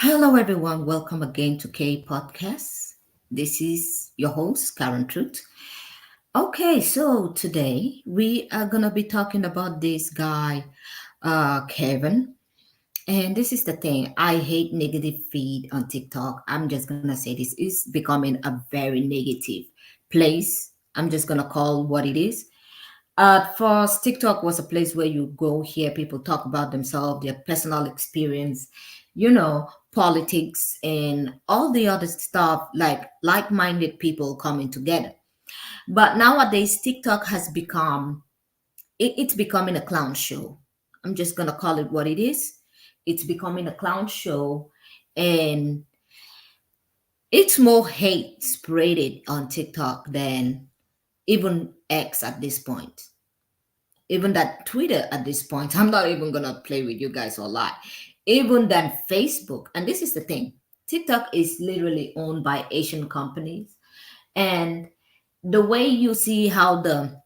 Hello, everyone. Welcome again to K Podcast. This is your host, Karen Truth. Okay, so today we are going to be talking about this guy, Kevin. And this is the thing, I hate negative feed on TikTok. I'm just going to say this is becoming a very negative place. I'm just going to call what it is. At first, TikTok was a place where you go hear people talk about themselves, their personal experience, politics, and all the other stuff, like-minded people coming together. But nowadays, TikTok has become it's becoming a clown show. I'm just gonna call it what it is. It's becoming a clown show, and it's more hate spreaded on TikTok than even X at this point. Even that Twitter at this point, I'm not even gonna play with you guys or lie. Even than Facebook. And this is the thing. TikTok is literally owned by Asian companies. And the way you see how the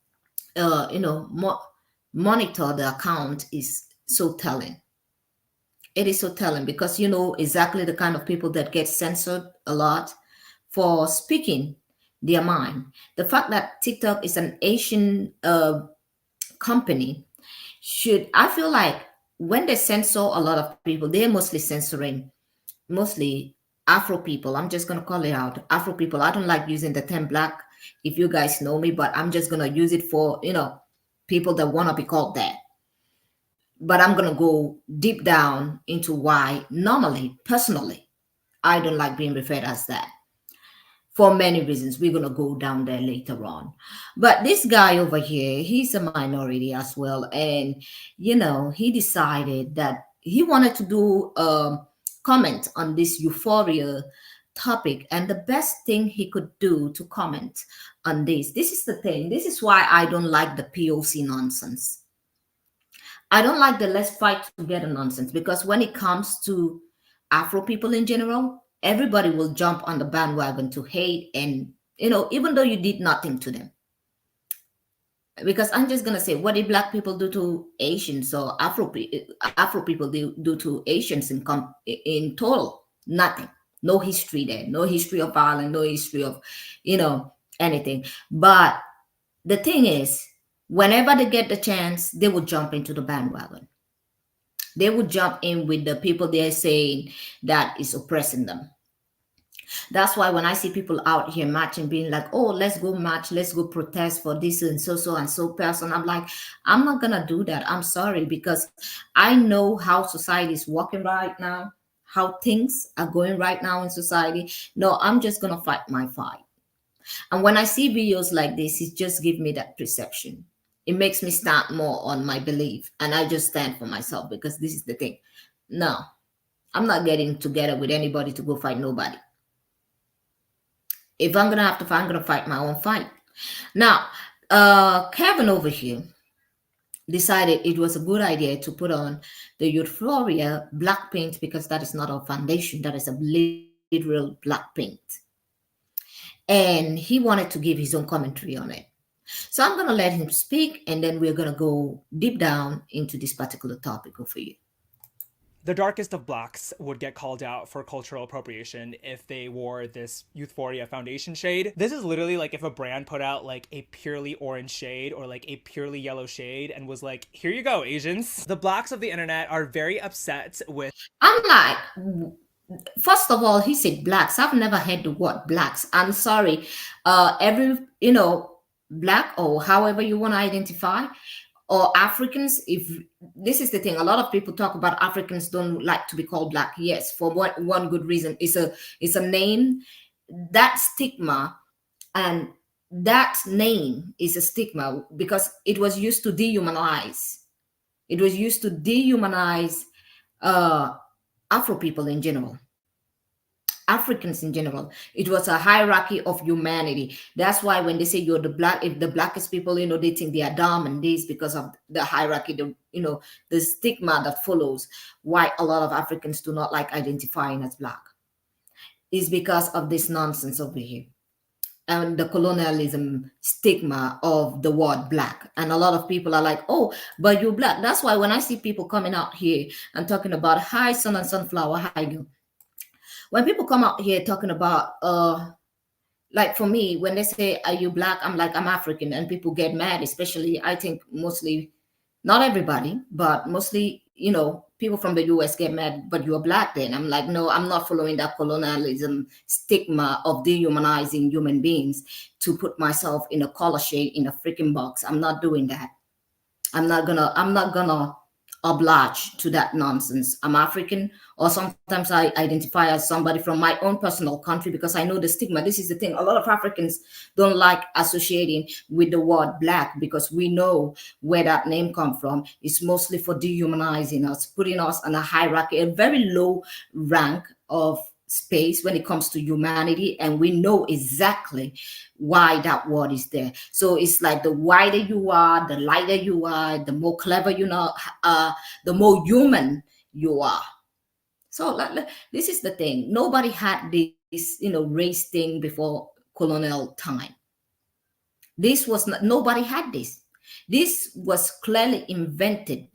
monitor the account is so telling. It is so telling because you know exactly the kind of people that get censored a lot for speaking their mind. The fact that TikTok is an Asian company should, I feel like when they censor a lot of people, they're mostly censoring mostly Afro people. I'm just gonna call it out, Afro people. I don't like using the term black, if you guys know me, but I'm just gonna use it for people that want to be called that. But I'm gonna go deep down into why normally, personally, I don't like being referred as that for many reasons. We're going to go down there later on. But this guy over here, he's a minority as well. And, he decided that he wanted to do a comment on this euphoria topic. And the best thing he could do to comment on this is the thing. This is why I don't like the POC nonsense. I don't like the let's fight together nonsense because when it comes to Afro people in general, everybody will jump on the bandwagon to hate and even though you did nothing to them. Because I'm just gonna say, what did black people do to Asians or Afro people do to Asians in total? Nothing. No history there. No history of violence. No history of anything. But the thing is, whenever they get the chance, they will jump into the bandwagon. They would jump in with the people they're saying that is oppressing them. That's why when I see people out here marching, being like, oh, let's go march, let's go protest for this and so person, I'm like, I'm not gonna do that. I'm sorry, because I know how society is working right now, how things are going right now in society. No, I'm just gonna fight my fight. And when I see videos like this, it just gives me that perception. It makes me stand more on my belief, and I just stand for myself, because this is the thing. No, I'm not getting together with anybody to go fight nobody. If I'm gonna have to fight, I'm gonna fight my own fight. Now, Kevin over here decided it was a good idea to put on the Euphoria black paint, because that is not a foundation, that is a literal black paint. And he wanted to give his own commentary on it. So I'm gonna let him speak, and then we're gonna go deep down into this particular topic over you. The darkest of blacks would get called out for cultural appropriation if they wore this Euphoria foundation shade. This is literally like if a brand put out like a purely orange shade or like a purely yellow shade and was like, here you go, Asians. The blacks of the internet are very upset with. I'm like, first of all, he said blacks. I've never heard the word blacks. I'm sorry. Every, black, or however you want to identify, or Africans, if this is the thing, a lot of people talk about Africans don't like to be called black. Yes, for one good reason. It's a name, that stigma, and that name is a stigma because it was used to dehumanize. It was used to dehumanize uh, Afro people in general, Africans in general. It was a hierarchy of humanity. That's why when they say you're the black, if the blackest people, they think they are dumb and this, because of the hierarchy, the stigma that follows. Why a lot of Africans do not like identifying as black is because of this nonsense over here, and the colonialism stigma of the word black. And a lot of people are like, oh, but you're black. That's why when I see people coming out here and talking about hi sun and sunflower, hi girl. When people come out here talking about like for me, when they say are you black, I'm like, I'm African, and people get mad, especially I think mostly, not everybody, but mostly, people from the US get mad, but you're black then. I'm like, no, I'm not following that colonialism stigma of dehumanizing human beings to put myself in a color shade in a freaking box. I'm not doing that. I'm not gonna oblige to that nonsense. I'm African, or sometimes I identify as somebody from my own personal country, because I know the stigma. This is the thing. A lot of Africans don't like associating with the word black, because we know where that name come from. It's mostly for dehumanizing us, putting us on a hierarchy, a very low rank of space when it comes to humanity, and we know exactly why that word is there. So it's like the whiter you are, the lighter you are, the more clever the more human you are. So this is the thing. Nobody had this, race thing before colonial time. This was not, nobody had this. This was clearly invented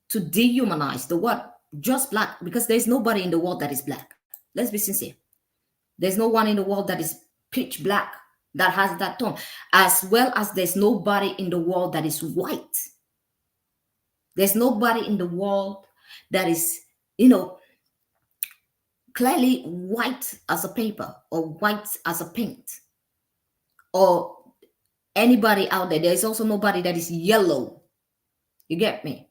to dehumanize the word just black, because there's nobody in the world that is black. Let's be sincere. There's no one in the world that is pitch black, that has that tone, as well as there's nobody in the world that is white. There's nobody in the world that is, clearly white as a paper or white as a paint, or anybody out there. There's also nobody that is yellow. You get me?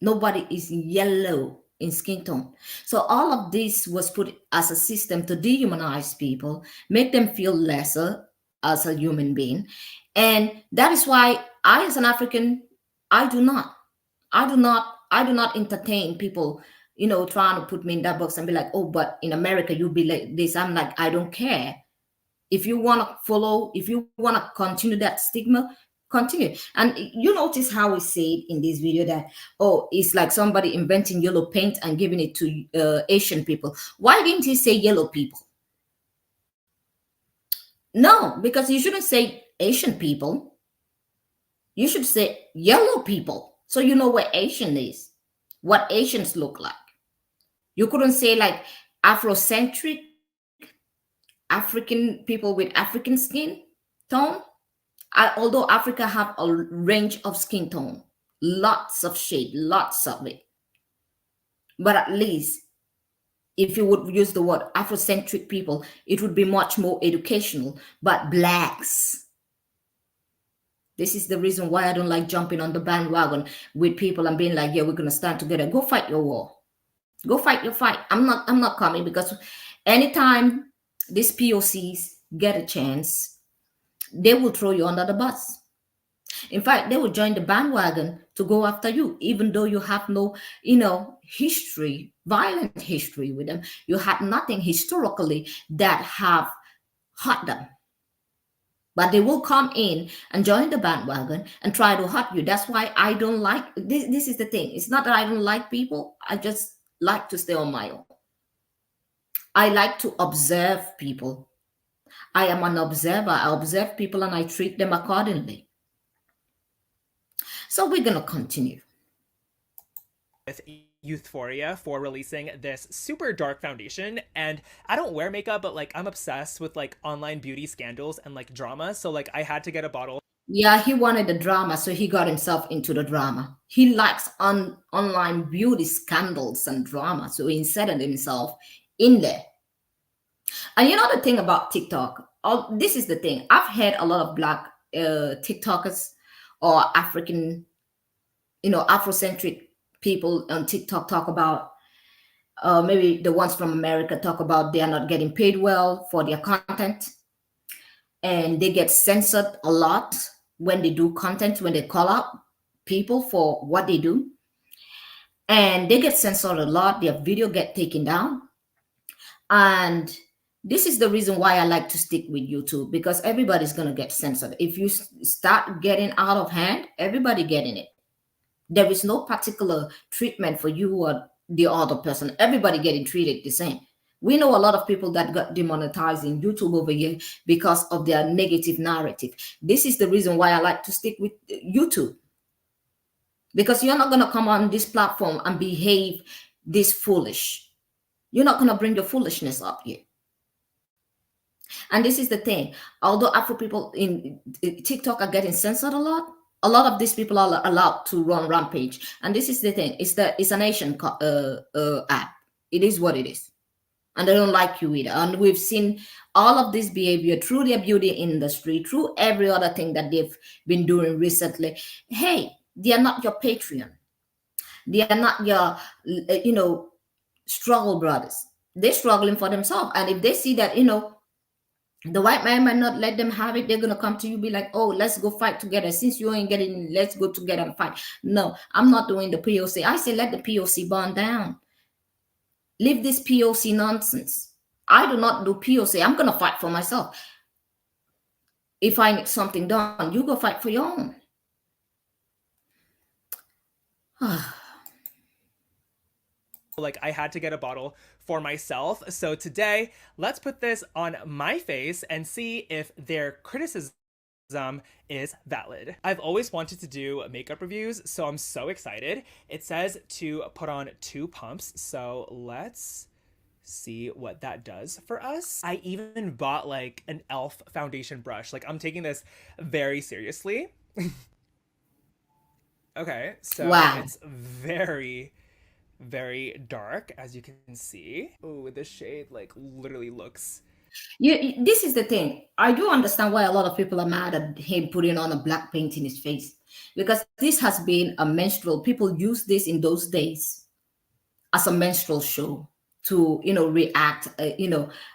Nobody is yellow in skin tone. So all of this was put as a system to dehumanize people, make them feel lesser as a human being. And that is why I, as an African, I do not, I do not entertain people, trying to put me in that box and be like, oh, but in America, you be like this. I'm like, I don't care. If you want to follow, if you want to continue that stigma, continue. And you notice how we say in this video that, oh, it's like somebody inventing yellow paint and giving it to Asian people. Why didn't he say yellow people? No, because you shouldn't say Asian people. You should say yellow people. So you know where Asian is, what Asians look like. You couldn't say like Afrocentric, African people with African skin tone. Although Africa have a range of skin tone, lots of shade, lots of it. But at least If you would use the word Afrocentric people, it would be much more educational. But blacks, this is the reason why I don't like jumping on the bandwagon with people and being like, yeah, we're gonna stand together. Go fight your war. Go fight your fight. I'm not coming because anytime these POCs get a chance, they will throw you under the bus. In fact, they will join the bandwagon to go after you, even though you have no, history, violent history with them. You had nothing historically that have hurt them. But they will come in and join the bandwagon and try to hurt you. That's why I don't like this. This is the thing. It's not that I don't like people. I just like to stay on my own. I like to observe people. I am an observer. I observe people and I treat them accordingly. So we're going to continue. With Euphoria for releasing this super dark foundation. And I don't wear makeup, but like I'm obsessed with like online beauty scandals and like drama. So like I had to get a bottle. Yeah, he wanted the drama, so he got himself into the drama. He likes online beauty scandals and drama, so he inserted himself in there. And you know the thing about TikTok, this is the thing. I've heard a lot of black TikTokers or African, Afrocentric people on TikTok talk about, maybe the ones from America talk about they are not getting paid well for their content, and they get censored a lot when they do content, when they call out people for what they do, and they get censored a lot. Their video get taken down, and this is the reason why I like to stick with YouTube, because everybody's going to get censored. If you start getting out of hand, everybody getting it. There is no particular treatment for you or the other person. Everybody getting treated the same. We know a lot of people that got demonetized in YouTube over here because of their negative narrative. This is the reason why I like to stick with YouTube, because you're not going to come on this platform and behave this foolish. You're not going to bring your foolishness up here. And this is the thing. Although Afro people in TikTok are getting censored a lot of these people are allowed to run rampage. And this is the thing. It's an Asian app. It is what it is. And they don't like you either. And we've seen all of this behavior through their beauty industry, through every other thing that they've been doing recently. Hey, they are not your Patreon. They are not your, struggle brothers. They're struggling for themselves. And if they see that, the white man might not let them have it, they're going to come to you, be like, oh, let's go fight together. Since you ain't getting, let's go together and fight. No, I'm not doing the POC. I say let the POC burn down. Leave this POC nonsense. I do not do POC. I'm going to fight for myself. If I need something done, you go fight for your own. Like I had to get a bottle for myself. So today, let's put this on my face and see if their criticism is valid. I've always wanted to do makeup reviews, so I'm so excited. It says to put on 2 pumps, so let's see what that does for us. I even bought like an e.l.f. foundation brush. Like I'm taking this very seriously. Okay, so wow. It's very dark, as you can see. Oh, this shade like literally looks. This is the thing. I do understand why a lot of people are mad at him putting on a black paint in his face, because this has been a menstrual. People use this in those days as a menstrual show to, react,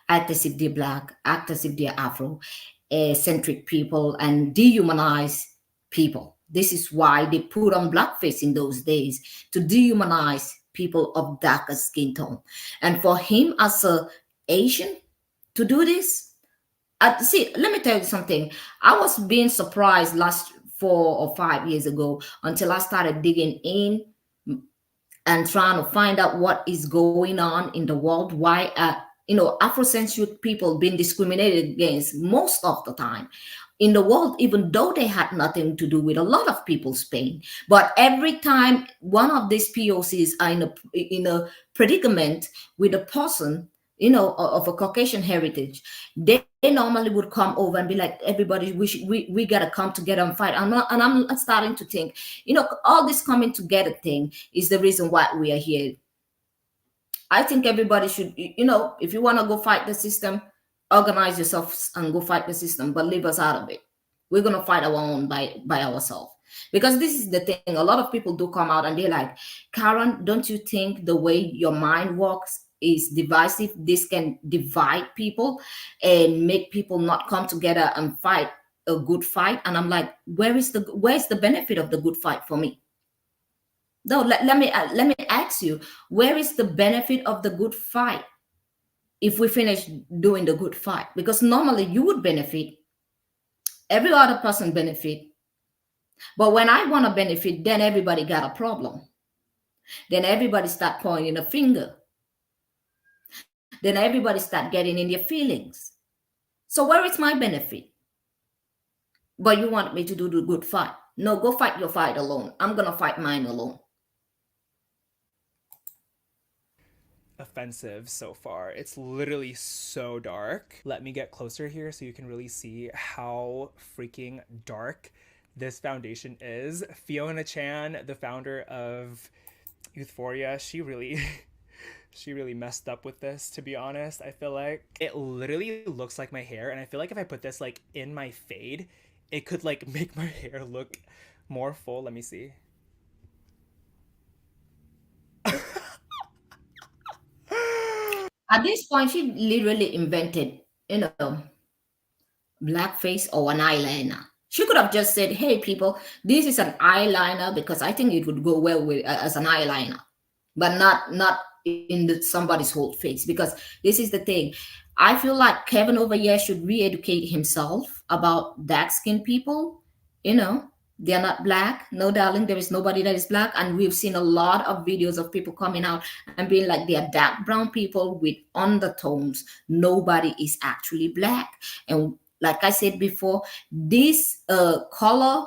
act as if they're black, act as if they're Afro-centric people, and dehumanize people. This is why they put on blackface in those days, to dehumanize people of darker skin tone. And for him as a Asian to do this, see, let me tell you something. I was being surprised last 4 or 5 years ago until I started digging in and trying to find out what is going on in the world. Why, Afrocentric people being discriminated against most of the time in the world, even though they had nothing to do with a lot of people's pain. But every time one of these POCs are in a predicament with a person, of a Caucasian heritage, they normally would come over and be like, everybody, we gotta come together and fight. I'm starting to think, all this coming together thing is the reason why we are here. I think everybody should, if you want to go fight the system, organize yourself and go fight the system, but leave us out of it. We're gonna fight our own by ourselves. Because this is the thing. A lot of people do come out and they're like, Karen, don't you think the way your mind works is divisive? This can divide people and make people not come together and fight a good fight. And I'm like, where's the benefit of the good fight for me? No, let me ask you, where is the benefit of the good fight if we finish doing the good fight? Because normally you would benefit, every other person benefit, but when I want to benefit, then everybody got a problem. Then everybody start pointing a finger. Then everybody start getting in their feelings. So where is my benefit? But you want me to do the good fight? No, go fight your fight alone. I'm gonna fight mine alone. Offensive so far. It's literally so dark. Let me get closer here so you can really see how freaking dark this foundation is. Fiona Chan, the founder of Euphoria, she really she really messed up with this, to be honest. I feel like it literally looks like my hair, and I feel like if I put this like in my fade, it could like make my hair look more full. Let me see. At this point, she literally invented, blackface or an eyeliner. She could have just said, "Hey, people, this is an eyeliner," because I think it would go well with as an eyeliner, but not in somebody's whole face. Because this is the thing, I feel like Kevin over here should re-educate himself about dark-skinned people. You know, they are not black. No, darling, there is nobody that is black, and we've seen a lot of videos of people coming out and being like they are dark brown people with undertones. Nobody is actually black, and like I said before, this color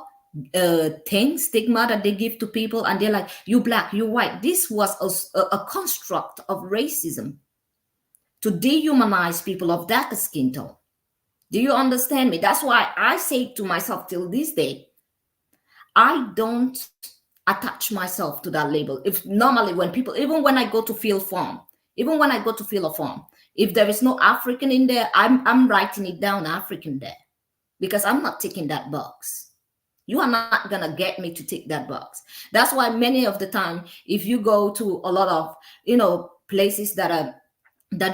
thing stigma that they give to people, and they're like, you black, you white. This was a construct of racism to dehumanize people of darker skin tone. Do you understand me? That's why I say to myself till this day, I don't attach myself to that label. If normally when people, even when I go to fill form, even when I go to fill a form, if there is no African in there, I'm writing it down African there, because I'm not ticking that box. You are not gonna get me to tick that box. That's why many of the time, if you go to a lot of places that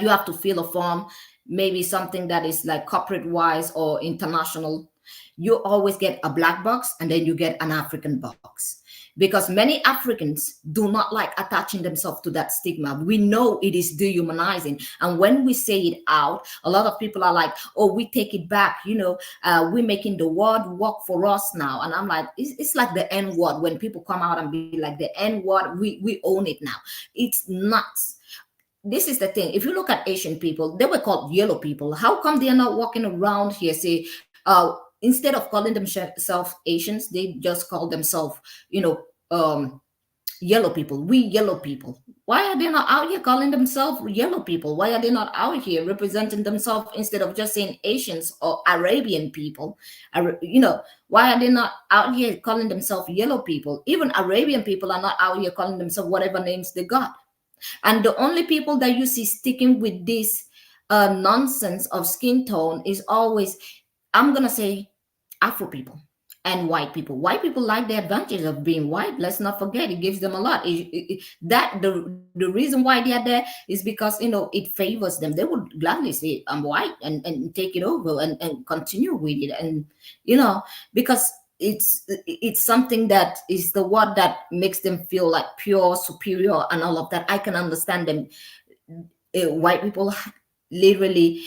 you have to fill a form, maybe something that is like corporate wise or international, you always get a black box and then you get an African box, because many Africans do not like attaching themselves to that stigma. We know it is dehumanizing, and when we say it out, a lot of people are like, oh, we take it back, we're making the word work for us now. And I'm like, it's like the N word. When people come out and be like, the N word, we own it now. It's nuts. This is the thing. If you look at Asian people, they were called yellow people. How come they are not walking around here say, instead of calling themselves Asians, they just call themselves, yellow people. We yellow people. Why are they not out here calling themselves yellow people? Why are they not out here representing themselves instead of just saying Asians or Arabian people? Why are they not out here calling themselves yellow people? Even Arabian people are not out here calling themselves whatever names they got. And the only people that you see sticking with this nonsense of skin tone is always, I'm going to say, Afro people and white people. White people like the advantage of being white. Let's not forget, it gives them a lot. The reason why they are there is because, it favors them. They would gladly say, I'm white, and take it over and continue with it. And, because it's something that is the word that makes them feel like pure, superior, and all of that. I can understand them. White people literally,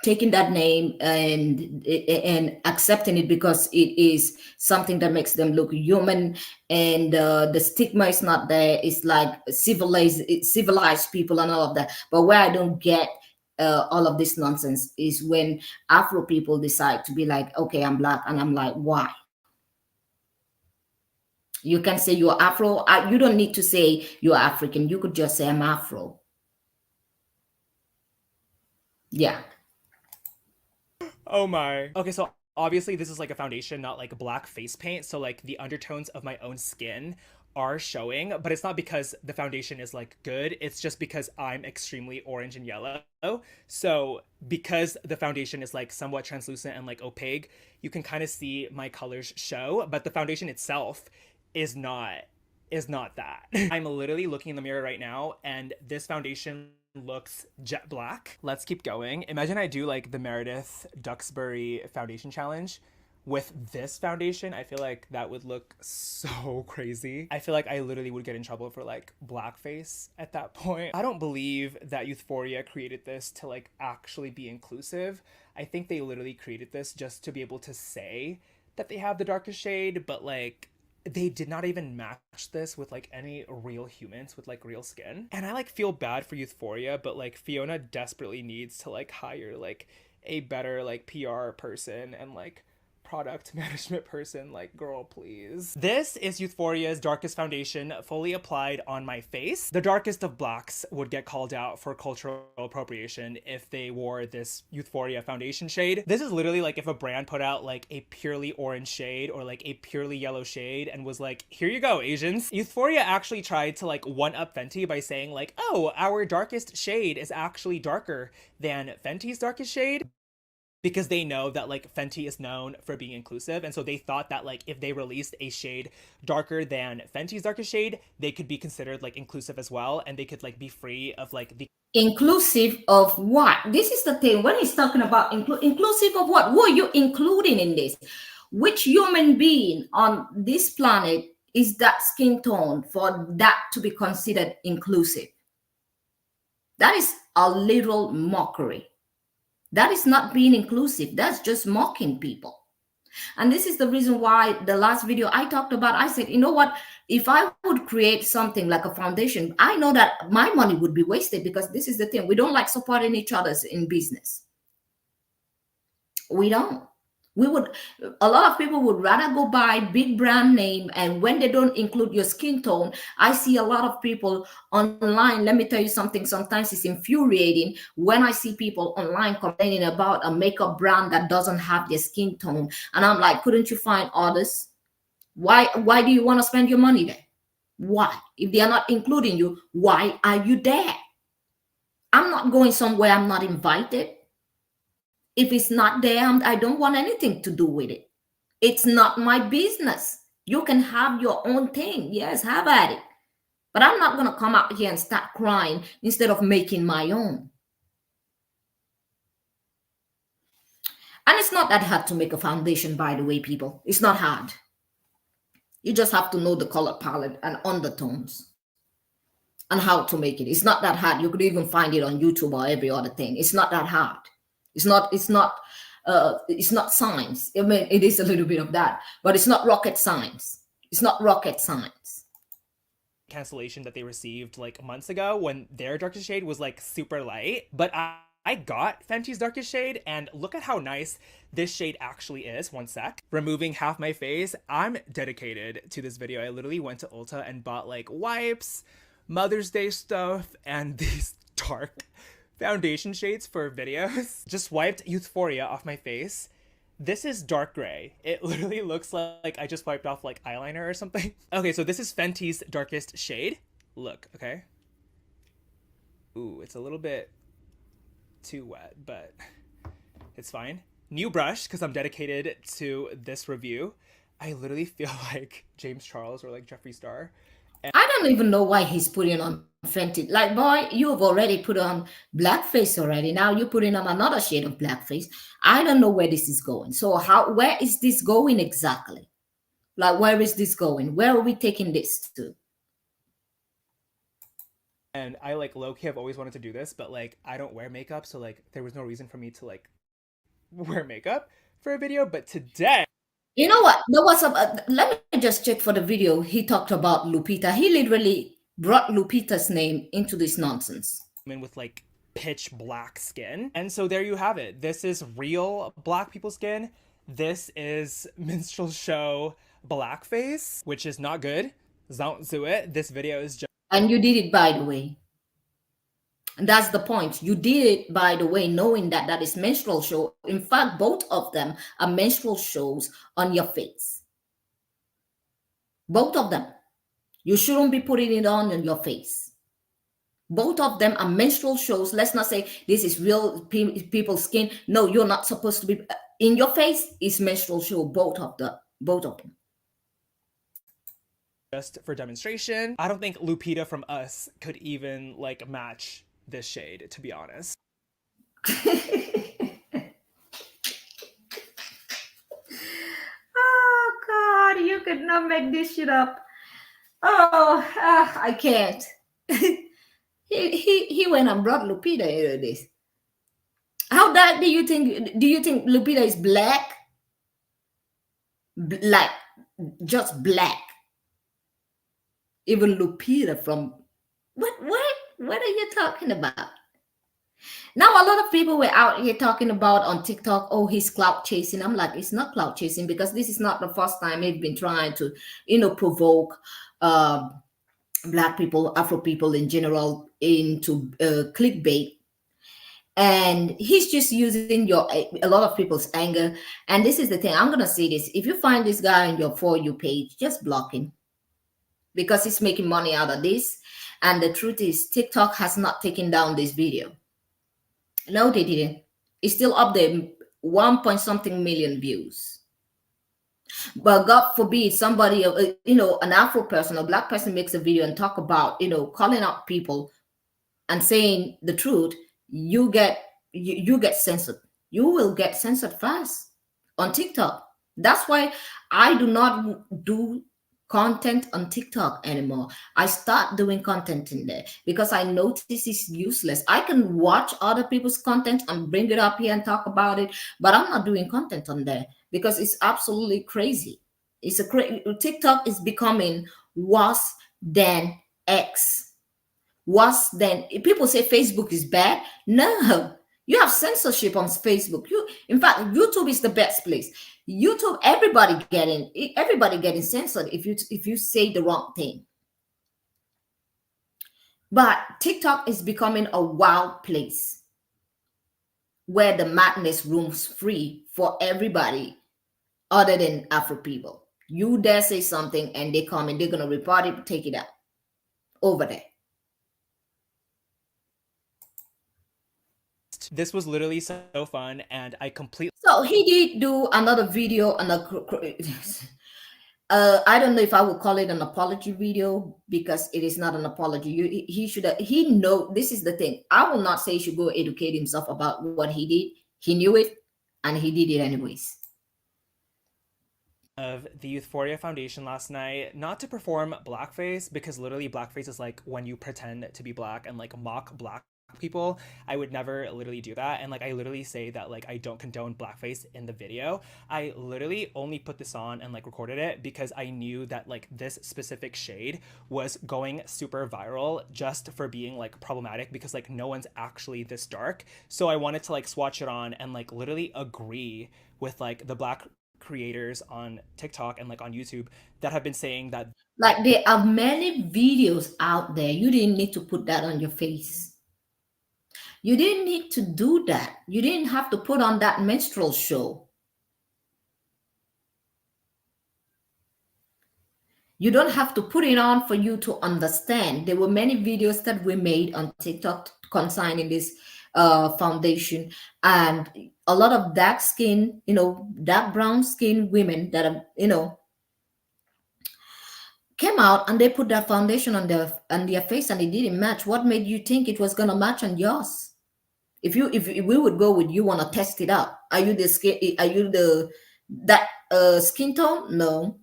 taking that name and accepting it because it is something that makes them look human, and the stigma is not there. It's like civilized people and all of that. But where I don't get all of this nonsense is when Afro people decide to be like, okay, I'm black, and I'm like, why? You can say you're Afro. You don't need to say you're African. You could just say I'm Afro. Yeah. Oh my. Okay, so obviously this is like a foundation, not like a black face paint. So like the undertones of my own skin are showing, but it's not because the foundation is like good. It's just because I'm extremely orange and yellow. So because the foundation is like somewhat translucent and like opaque, you can kind of see my colors show, but the foundation itself is not that. I'm literally looking in the mirror right now and this foundation looks jet black. Let's keep going. Imagine I do like the Meredith Duxbury foundation challenge with this foundation. I feel like that would look so crazy. I feel like I literally would get in trouble for like blackface at that point. I don't believe that Euphoria created this to like actually be inclusive. I think they literally created this just to be able to say that they have the darkest shade, but like they did not even match this with like any real humans with like real skin. And I like feel bad for Euphoria, but like Fiona desperately needs to like hire like a better like PR person and like product management person. Like, girl, please. This is Euphoria's darkest foundation fully applied on my face. The darkest of blacks would get called out for cultural appropriation if they wore this Euphoria foundation shade. This is literally like if a brand put out like a purely orange shade or like a purely yellow shade and was like, here you go, Asians. Euphoria actually tried to like one up Fenty by saying like, oh, our darkest shade is actually darker than Fenty's darkest shade, because they know that like Fenty is known for being inclusive, and so they thought that like if they released a shade darker than Fenty's darkest shade, they could be considered like inclusive as well, and they could like be free of like the Inclusive of what? This is the thing. When he's talking about inclusive of what? Who are you including in this? Which human being on this planet is that skin tone for that to be considered inclusive? That is a literal mockery. That is not being inclusive. That's just mocking people. And this is the reason why the last video I talked about, I said, you know what? If I would create something like a foundation, I know that my money would be wasted, because this is the thing. We don't like supporting each other's in business. We don't. A lot of people would rather go buy big brand name, and when they don't include your skin tone, I see a lot of people online. Let me tell you something, sometimes it's infuriating when I see people online complaining about a makeup brand that doesn't have their skin tone, and I'm like, couldn't you find others? Why do you want to spend your money there? Why? If they are not including you, why are you there? I'm not going somewhere I'm not invited. If it's not there, I don't want anything to do with it. It's not my business. You can have your own thing. Yes, have at it. But I'm not going to come out here and start crying instead of making my own. And it's not that hard to make a foundation, by the way, people. It's not hard. You just have to know the color palette and undertones and how to make it. It's not that hard. You could even find it on YouTube or every other thing. It's not that hard. It's not science. I mean, it is a little bit of that, but it's not rocket science. It's not rocket science. Cancellation that they received like months ago when their darkest shade was like super light, but I got Fenty's darkest shade, and look at how nice this shade actually is. One sec. Removing half my face. I'm dedicated to this video. I literally went to Ulta and bought like wipes, Mother's Day stuff, and these dark foundation shades for videos. Just wiped Euphoria off my face. This is dark gray. It literally looks like I just wiped off like eyeliner or something. Okay, so this is Fenty's darkest shade. Look, okay. Ooh, it's a little bit too wet, but it's fine. New brush, because I'm dedicated to this review. I literally feel like James Charles or like Jeffree Star. I don't even know why he's putting on Fenty. Like, boy, you've already put on blackface already. Now you're putting on another shade of blackface. I don't know where this is going. So where is this going exactly? Like, where is this going? Where are we taking this to? And I like low-key have always wanted to do this, but like I don't wear makeup, so like there was no reason for me to like wear makeup for a video. But today, you know what? There was let me just check for the video. He talked about Lupita. He literally brought Lupita's name into this nonsense. With like pitch black skin. And so there you have it. This is real black people skin. This is minstrel show blackface, which is not good. Don't do it. This video is just... And you did it, by the way. And that's the point. You did it, by the way, knowing that that is menstrual show. In fact, both of them are menstrual shows on your face. Both of them. You shouldn't be putting it on your face. Both of them are menstrual shows. Let's not say this is real people's skin. No, you're not supposed to be in your face. Is menstrual show. Both of them. just for demonstration. I don't think Lupita from Us could even like match this shade, to be honest. Oh God, you could not make this shit up. Oh, I can't. He went and brought Lupita into this. How dark do you think? Do you think Lupita is black? Like just black? Even Lupita from what are you talking about? Now a lot of people were out here talking about on TikTok, oh, he's clout chasing. I'm like, it's not clout chasing because this is not the first time they've been trying to, provoke black people, Afro people in general into clickbait. And he's just using a lot of people's anger. And this is the thing. I'm gonna say this: if you find this guy on your For You page, just block him because he's making money out of this. And the truth is, TikTok has not taken down this video. No, they didn't. It's still up there, 1 point something million views. But God forbid somebody, an Afro person, a black person makes a video and talk about, calling out people and saying the truth, you get censored. You will get censored fast on TikTok. That's why I do not do content on TikTok anymore. I start doing content in there because I notice it's useless. I can watch other people's content and bring it up here and talk about it, but I'm not doing content on there because it's absolutely crazy. TikTok is becoming worse than X. Worse than people say Facebook is bad. No, you have censorship on Facebook. In fact, YouTube is the best place. YouTube, everybody getting censored if you say the wrong thing. But TikTok is becoming a wild place where the madness roams free for everybody other than Afro people. You dare say something and they come and they're gonna report it, take it out over there. This was literally so fun, and I completely. So he did do another video on I don't know if I would call it an apology video because it is not an apology. He should he know this is the thing. I will not say he should go educate himself about what he did. He knew it and he did it anyways. Of the Euphoria Foundation last night, not to perform blackface, because literally blackface is like when you pretend to be black and like mock black people. I would never literally do that, and like I literally say that like I don't condone blackface in the video. I literally only put this on and like recorded it because I knew that like this specific shade was going super viral just for being like problematic, because like no one's actually this dark. So I wanted to like swatch it on and like literally agree with like the black creators on TikTok and like on YouTube that have been saying that like there are many videos out there. You didn't need to put that on your face. You didn't need to do that. You didn't have to put on that minstrel show. You don't have to put it on for you to understand. There were many videos that we made on TikTok concerning this foundation, and a lot of dark skin, dark brown skin women that are, came out and they put that foundation on their face and it didn't match. What made you think it was gonna match on yours? If we would go with you want to test it out, are you the skin? Are you that skin tone? No,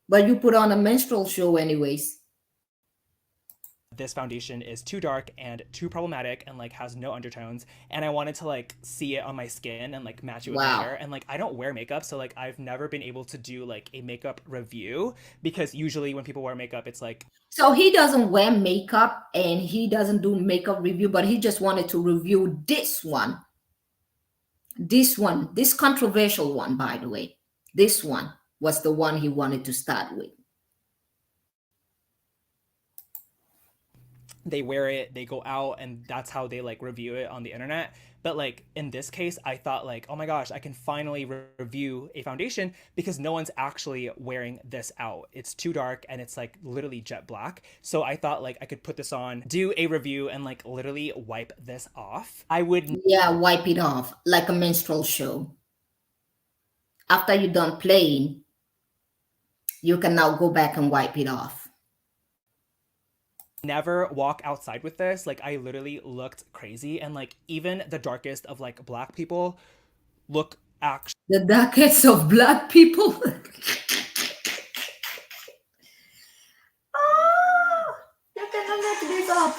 but you put on a menstrual show anyways. this foundation is too dark and too problematic and like has no undertones, and I wanted to like see it on my skin and like match it with my hair. And like I don't wear makeup, so like I've never been able to do like a makeup review, because usually when people wear makeup it's like, so he doesn't wear makeup and he doesn't do makeup review, but he just wanted to review this controversial one, by the way. This one was the one he wanted to start with. they wear it, they go out, and that's how they like review it on the internet. But like in this case, I thought like, oh my gosh, I can finally review a foundation because no one's actually wearing this out. It's too dark and it's like literally jet black. So I thought like I could put this on, do a review, and like literally wipe this off. I would Yeah, wipe it off like a minstrel show. After you're done playing, you can now go back and wipe it off. never walk outside with this. Like I literally looked crazy, and like even the darkest of like black people look actually The darkest of black people. Ah, you cannot make this up.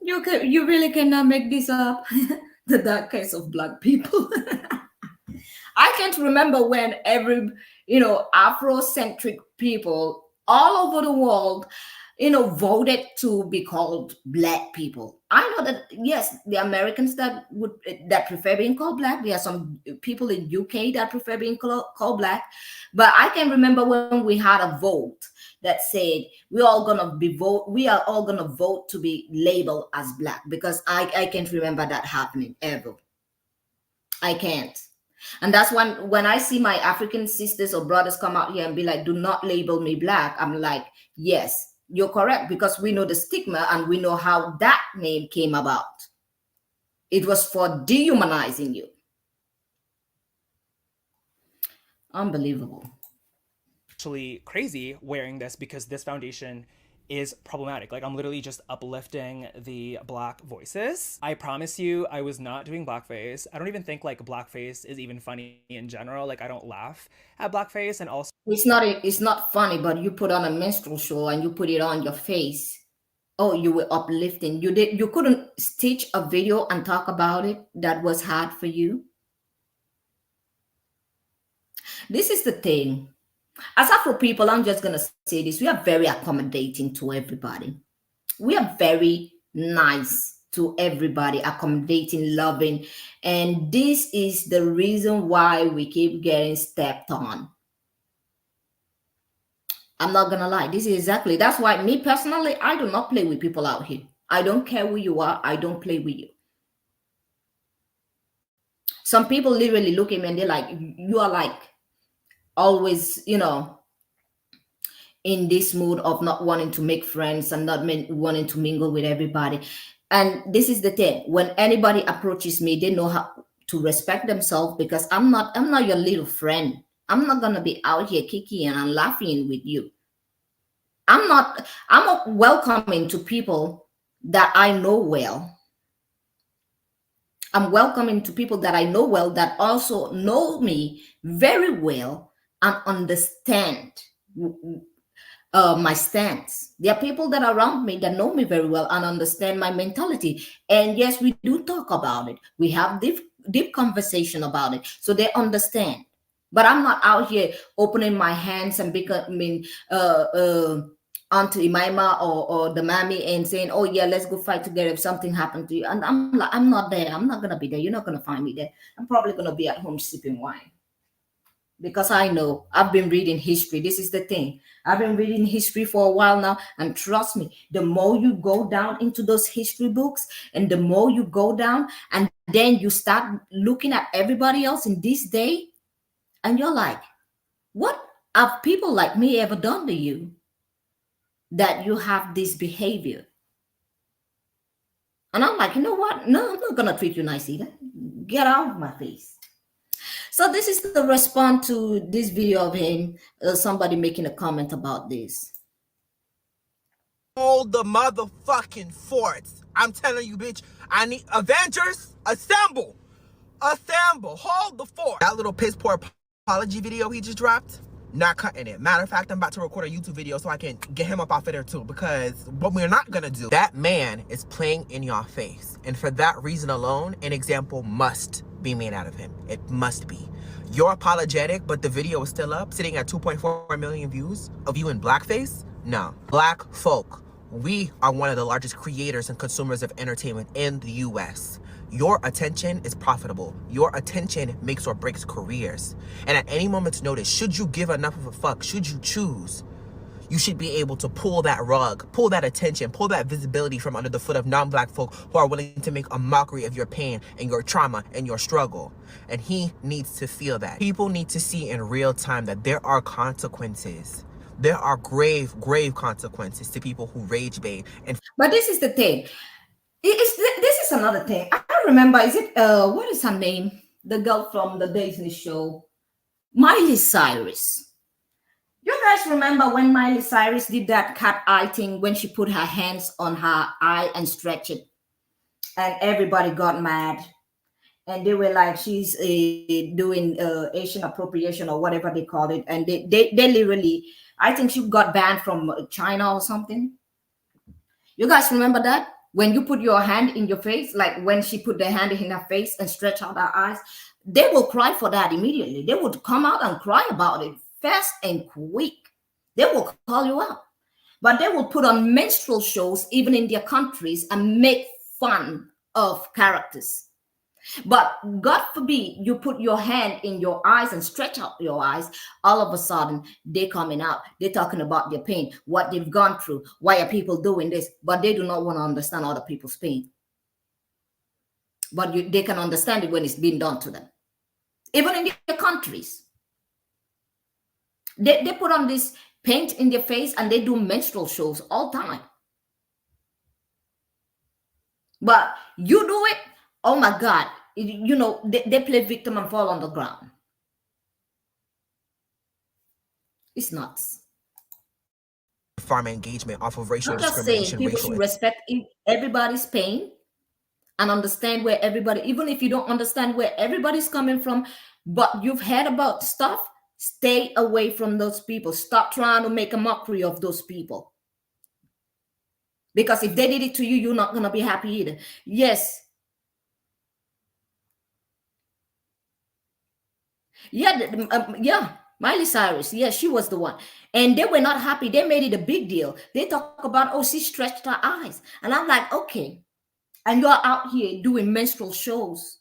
You really cannot make this up. The darkest of black people. I can't remember when every, Afrocentric people all over the world, voted to be called black people. I know that yes, the Americans that prefer being called black. There are some people in UK that prefer being called black, but I can remember when we had a vote that said we are all gonna vote to be labeled as black, because I can't remember that happening ever. I can't. And that's when I see my African sisters or brothers come out here and be like, do not label me black. I'm like, yes, you're correct, because we know the stigma and we know how that name came about. It was for dehumanizing you. Unbelievable. actually crazy wearing this because this foundation is problematic. Like I'm literally just uplifting the black voices. I promise you, I was not doing blackface. I don't even think like blackface is even funny in general. Like I don't laugh at blackface, and also It's not funny, but you put on a minstrel show and you put it on your face. Oh, you were uplifting. You couldn't stitch a video and talk about it that was hard for you. This is the thing. As Afro people, I'm just gonna say this: we are very accommodating to everybody. We are very nice to everybody, accommodating, loving, and this is the reason why we keep getting stepped on. I'm not gonna lie. This is exactly that's why me personally, I do not play with people out here. I don't care who you are. I don't play with you. Some people literally look at me and they're like, you are like always, in this mood of not wanting to make friends and not wanting to mingle with everybody. And this is the thing: when anybody approaches me, they know how to respect themselves, because I'm not your little friend. I'm not gonna be out here kicking and laughing with you. I'm welcoming to people that I know well. I'm welcoming to people that I know well, that also know me very well and understand my stance. There are people that are around me that know me very well and understand my mentality. And yes, we do talk about it. We have deep conversation about it, so they understand. But I'm not out here opening my hands and becoming Auntie Imaima or the mammy and saying, "Oh yeah, let's go fight together if something happened to you." And I'm like, I'm not there. I'm not gonna be there. You're not gonna find me there. I'm probably gonna be at home sipping wine, because I know I've been reading history. This is the thing. I've been reading history for a while now, and trust me, the more you go down into those history books, and the more you go down, and then you start looking at everybody else in this day, and you're like, what have people like me ever done to you that you have this behavior? And I'm like, you know what? No, I'm not gonna treat you nice either. Get out of my face. So this is the response to this video of him, somebody making a comment about this. Hold the motherfucking forts. I'm telling you, bitch, I need Avengers, assemble. Assemble. Hold the fort. That little piss poor apology video he just dropped, not cutting it. Matter of fact, I'm about to record a YouTube video so I can get him up off of there too, because what we're not gonna do, that man is playing in your face. And for that reason alone, an example must be made out of him. It must be. You're apologetic, but the video is still up, sitting at 2.4 million views of you in blackface? No. Black folk, we are one of the largest creators and consumers of entertainment in the US. Your attention is profitable. Your attention makes or breaks careers. And at any moment's notice, should you give enough of a fuck, should you choose, You should be able to pull that rug, pull that attention, pull that visibility from under the foot of non-black folk who are willing to make a mockery of your pain and your trauma and your struggle. And he needs to feel that. People need to see in real time that there are consequences. There are grave consequences to people who rage bait. But this is the thing. This is another thing. I don't remember. Is it what is her name? The girl from the Disney show, Miley Cyrus. You guys remember when Miley Cyrus did that cat eye thing when she put her hands on her eye and stretched it, and everybody got mad, and they were like, she's doing Asian appropriation or whatever they call it, and they literally, I think she got banned from China or something. You guys remember that? When you put your hand in your face, like when she put the hand in her face and stretch out her eyes, they will cry for that immediately. They would come out and cry about it fast and quick. They will call you out. But they will put on minstrel shows even in their countries and make fun of characters. But God forbid you put your hand in your eyes and stretch out your eyes, all of a sudden they're coming out. They're talking about their pain, what they've gone through, why are people doing this, but they do not want to understand other people's pain. But they can understand it when it's being done to them. Even in their countries. They put on this paint in their face and they do menstrual shows all the time. But you do it, oh my God, you know, they play victim and fall on the ground. It's nuts. Farm engagement off of racial I'm just saying, discrimination. people should respect everybody's pain and understand where everybody, even if you don't understand where everybody's coming from, but you've heard about stuff, stay away from those people. Stop trying to make a mockery of those people. Because if they did it to you, you're not going to be happy either. Yes. Yeah, Miley Cyrus. Yeah, she was the one. And they were not happy. They made it a big deal. They talk about, oh, she stretched her eyes. And I'm like, okay. And you're out here doing menstrual shows.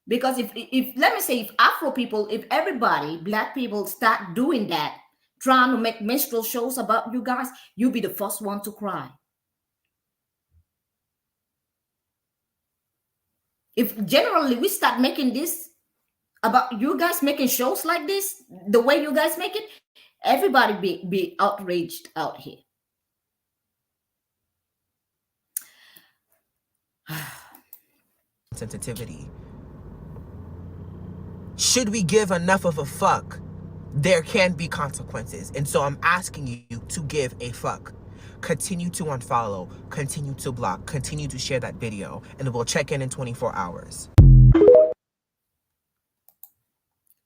Because if let me say, if Afro people, if everybody, Black people start doing that, trying to make menstrual shows about you guys, you'll be the first one to cry. If generally we start making this about you guys, making shows like this, the way you guys make it, everybody be outraged out here. Sensitivity. Should we give enough of a fuck? There can be consequences. And so I'm asking you to give a fuck. Continue to unfollow, continue to block, continue to share that video, and we'll check in 24 hours.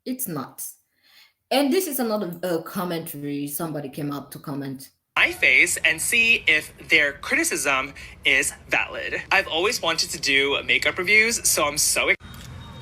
It's nuts. And this is another commentary. Somebody came up to comment my face and see if their criticism is valid. I've always wanted to do makeup reviews, so I'm so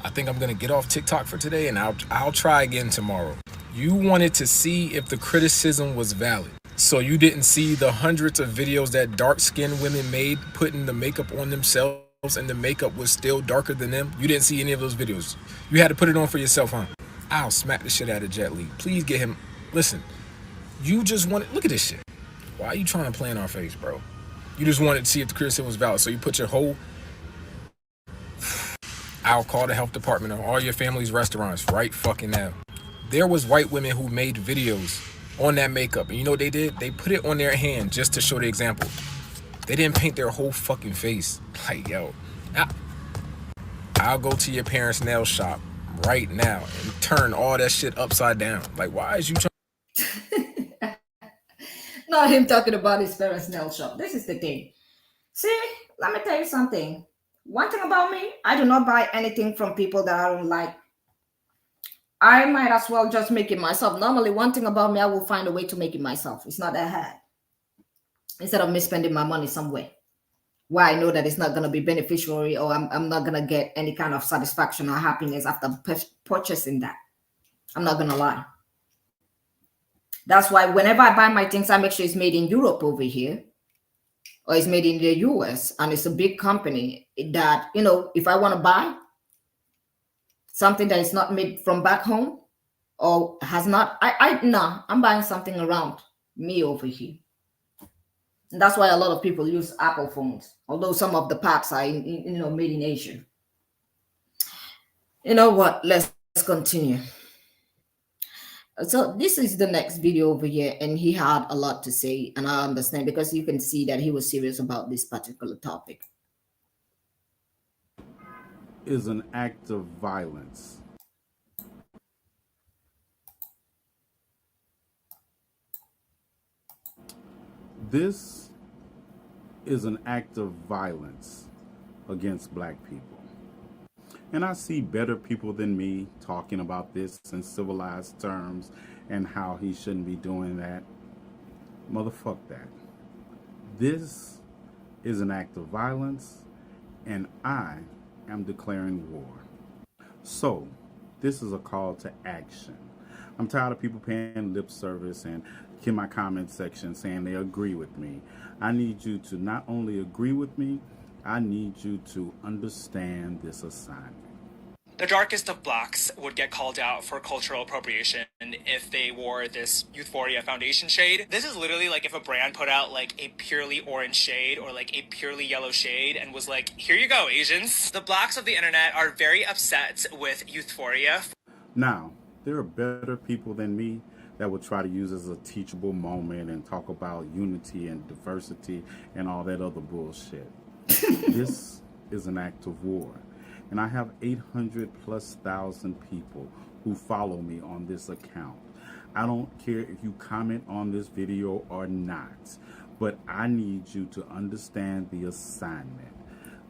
I think I'm gonna get off TikTok for today and I'll try again tomorrow. You wanted to see if the criticism was valid. So you didn't see the hundreds of videos that dark-skinned women made putting the makeup on themselves and the makeup was still darker than them? You didn't see any of those videos. You had to put it on for yourself, huh? I'll smack the shit out of Jet Li. Please get him. Listen, you just wanted, look at this shit. Why are you trying to play in our face, bro? You just wanted to see if the criticism was valid. So you put your whole, I'll call the health department on all your family's restaurants right fucking now. There was white women who made videos on that makeup. And you know what they did? They put it on their hand just to show the example. They didn't paint their whole fucking face. Like, yo, I'll go to your parents' nail shop right now and turn all that shit upside down. Like, why is you trying? Not him talking about his parents' nail shop. This is the thing. See, let me tell you something. One thing about me, I do not buy anything from people that I don't like. I might as well just make it myself. Normally, one thing about me, I will find a way to make it myself. It's not that hard. Instead of me spending my money somewhere where I know that it's not going to be beneficial or I'm not going to get any kind of satisfaction or happiness after purchasing that. I'm not going to lie. That's why whenever I buy my things, I make sure it's made in Europe over here or it's made in the US and it's a big company that, you know, if I want to buy something that is not made from back home or has not, I'm buying something around Me over here. And that's why a lot of people use Apple phones, although some of the parts are, made in Asia. You know what? Let's continue. So this is the next video over here, and he had a lot to say, and I understand because you can see that he was serious about this particular topic. Is an act of violence. This is an act of violence against black people. And I see better people than me talking about this in civilized terms and how he shouldn't be doing that. Motherfuck that. This is an act of violence, and I am declaring war. So, this is a call to action. I'm tired of people paying lip service and in my comment section saying they agree with me. I need you to not only agree with me, I need you to understand this assignment. The darkest of blacks would get called out for cultural appropriation if they wore this Youthforia foundation shade. This is literally like if a brand put out like a purely orange shade or like a purely yellow shade and was like, here you go, Asians. The blacks of the internet are very upset with Youthforia. Now, there are better people than me that would try to use as a teachable moment and talk about unity and diversity and all that other bullshit. This is an act of war. And I have 800,000+ people who follow me on this account. I don't care if you comment on this video or not, but I need you to understand the assignment.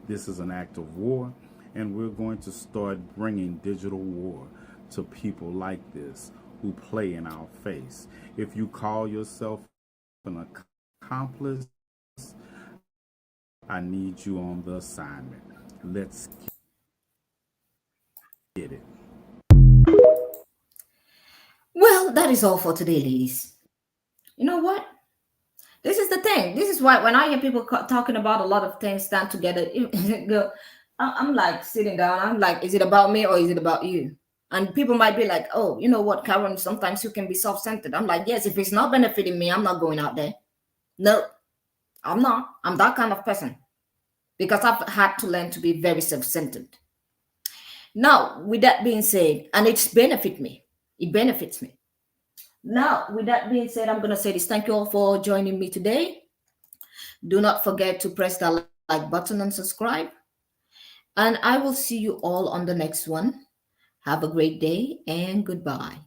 This is an act of war, and we're going to start bringing digital war to people like this who play in our face. If you call yourself an accomplice, I need you on the assignment. Let's get it. Well, that is all for today, ladies. You know what? This is the thing. This is why when I hear people talking about a lot of things stand together, I'm like sitting down. I'm like, is it about me or is it about you? And people might be like, oh, you know what, Karen, sometimes you can be self-centered. I'm like, yes, if it's not benefiting me, I'm not going out there. No, I'm not. I'm that kind of person because I've had to learn to be very self-centered. Now, with that being said, and it's benefit me. It benefits me. Now, with that being said, I'm going to say this. Thank you all for joining me today. Do not forget to press that like button and subscribe. And I will see you all on the next one. Have a great day and goodbye.